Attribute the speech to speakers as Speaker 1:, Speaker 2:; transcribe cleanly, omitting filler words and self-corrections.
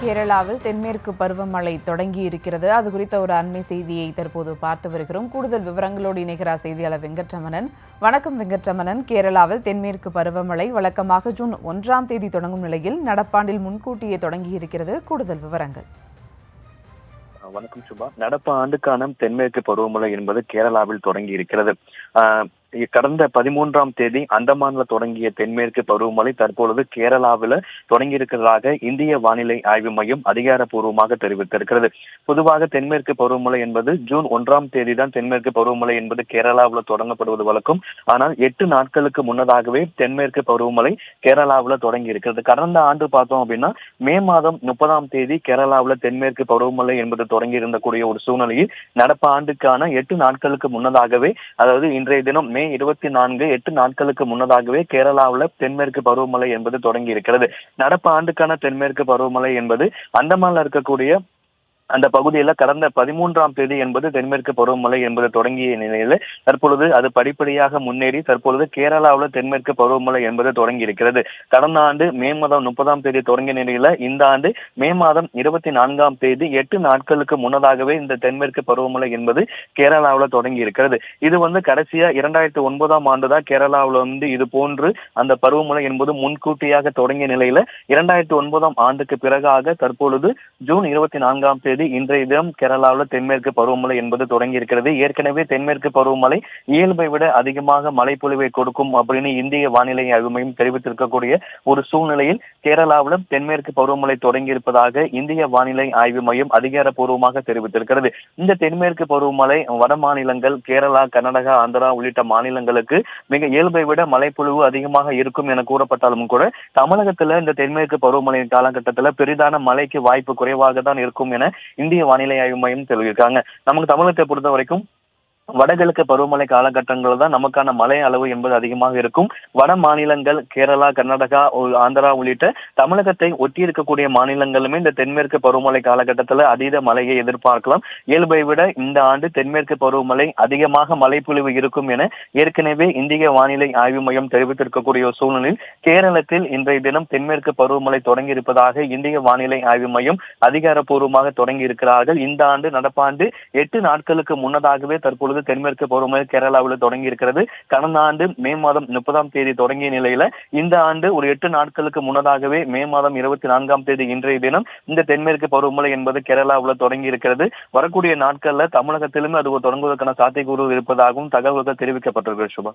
Speaker 1: கேரளாவில் தென்மேற்கு பருவமழை தொடங்கி இருக்கிறது. அது குறித்த ஒரு அண்மை செய்தியை தற்போது பார்த்து வருகிறோம். கூடுதல் விவரங்களோடு இணைகிறார் செய்தியாளர் வெங்கட்ரமணன். வணக்கம் வெங்கட்ரமணன். கேரளாவில் தென்மேற்கு பருவமழை வழக்கமாக ஜூன் 1ஆம் தேதி தொடங்கும் நிலையில் நடப்பாண்டில் முன்கூட்டியே தொடங்கி இருக்கிறது. கூடுதல் விவரங்கள்.
Speaker 2: வணக்கம் சுபா. நடப்பு ஆண்டுக்கான தென்மேற்கு பருவமழை என்பது கேரளாவில் தொடங்கி இருக்கிறது. கடந்த 13ஆம் தேதி அந்தமான்ல தொடங்கிய தென்மேற்கு பருவமழை தற்பொழுது கேரளாவில் தொடங்கி இருக்கிறதாக இந்திய வானிலை ஆய்வு மையம் அதிகாரப்பூர்வமாக தெரிவித்திருக்கிறது. பொதுவாக தென்மேற்கு பருவமழை என்பது ஜூன் 1ஆம் தேதி தான் தென்மேற்கு பருவமழை என்பது கேரளாவில் தொடங்கப்படுவது வழக்கம். ஆனால் 8 நாட்களுக்கு முன்னதாகவே தென்மேற்கு பருவமழை கேரளாவில் தொடங்கி இருக்கிறது. கடந்த ஆண்டு பார்த்தோம் அப்படின்னா மே மாதம் 30ஆம் தேதி கேரளாவில் தென்மேற்கு பருவமழை என்பது தொடங்கி இருந்தக்கூடிய ஒரு சூழ்நிலையில் நடப்பு ஆண்டுக்கான 8 நாட்களுக்கு முன்னதாகவே, அதாவது இன்றைய தினம் மே 24 8 நாட்களுக்கு முன்னதாகவே கேரளாவில் தென்மேற்கு பருவமழை என்பது தொடங்கி இருக்கிறது. நடப்பு ஆண்டுக்கான தென்மேற்கு பருவமழை என்பது அந்தமான்ல இருக்கக்கூடிய அந்த பகுதியில் கடந்த 13ஆம் தேதி என்பது தென்மேற்கு பருவமழை என்பது தொடங்கிய நிலையில் தற்பொழுது அது படிப்படியாக முன்னேறி தற்பொழுது கேரளாவில் தென்மேற்கு பருவமழை என்பது தொடங்கி இருக்கிறது. கடந்த ஆண்டு மே மாதம் 30ஆம் தேதி தொடங்கிய நிலையில இந்த ஆண்டு மே மாதம் 24ஆம் தேதி 8 நாட்களுக்கு முன்னதாகவே இந்த தென்மேற்கு பருவமழை என்பது கேரளாவில் தொடங்கி இருக்கிறது. இது கடைசியா 2009ஆம் ஆண்டு தான் கேரளாவில் இது போன்று அந்த பருவமழை என்பது முன்கூட்டியாக தொடங்கிய நிலையில 2009ஆம் ஆண்டுக்கு பிறகாக தற்பொழுது ஜூன் 24ஆம் தேதி இன்றைய தினம் கேரளாவில் தென்மேற்கு பருவமழை என்பது தொடங்கி இருக்கிறது. ஏற்கனவே தென்மேற்கு பருவமழை இயல்பை விட அதிகமாக மழைப்பொழிவை கொடுக்கும் அப்படின்னு இந்திய வானிலை ஆய்வு மையம் தெரிவித்திருக்கக்கூடிய ஒரு சூழ்நிலையில் கேரளாவில் தென்மேற்கு பருவமழை தொடங்கி இருப்பதாக இந்திய வானிலை ஆய்வு மையம் அதிகாரப்பூர்வமாக தெரிவித்திருக்கிறது. இந்த தென்மேற்கு பருவமழை வட மாநிலங்கள் கேரளா, கர்நாடகா, ஆந்திரா உள்ளிட்ட மாநிலங்களுக்கு மிக இயல்பை விட மழைப்பொழிவு அதிகமாக இருக்கும் என கூறப்பட்டாலும் கூட தமிழகத்துல இந்த தென்மேற்கு பருவமழை காலகட்டத்தில் பெரிதான மழைக்கு வாய்ப்பு குறைவாக தான் இருக்கும் என இந்திய வானிலை ஆய்வு மையம் தெரிவித்திருக்காங்க. நமக்கு தமிழகத்தை பொறுத்த வரைக்கும் வடகிழக்கு பருவமழை காலகட்டங்கள் தான் நமக்கான மழை அளவு என்பது அதிகமாக இருக்கும். வட மாநிலங்கள் கேரளா, கர்நாடகா, ஆந்திரா உள்ளிட்ட தமிழகத்தை ஒட்டி இருக்கக்கூடிய மாநிலங்களுமே இந்த தென்மேற்கு பருவமழை காலகட்டத்தில் அதீத மழையை எதிர்பார்க்கலாம். இயல்பை விட இந்த ஆண்டு தென்மேற்கு பருவமழை அதிகமாக மழைப்பொழிவு இருக்கும் என ஏற்கனவே இந்திய வானிலை ஆய்வு மையம் தெரிவித்திருக்கக்கூடிய சூழ்நிலையில் கேரளத்தில் இன்றைய தினம் தென்மேற்கு பருவமழை தொடங்கி இருப்பதாக இந்திய வானிலை ஆய்வு மையம் அதிகாரப்பூர்வமாக தொடங்கி இருக்கிறார்கள். இந்த ஆண்டு நடப்பாண்டு 8 நாட்களுக்கு முன்னதாகவே தற்பொழுது தென்மேற்கு பருவமழை கேரளாவில் தொடங்கி இருக்கிறது. கடந்த ஆண்டு மே மாதம் 30ஆம் தேதி தொடங்கிய நிலையில இந்த ஆண்டு ஒரு 8 நாட்களுக்கு முன்னதாகவே மே மாதம் 24ஆம் தேதி இன்றைய தினம் இந்த தென்மேற்கு பருவமழை என்பது கேரளாவில் தொடங்கி இருக்கிறது. வரக்கூடிய நாட்கள்ல தமிழகத்திலுமே அது தொடங்குவதற்கான சாத்தியக்கூறு இருப்பதாகவும் தகவல்கள் தெரிவிக்கப்பட்டிருக்கிறது. சுபா.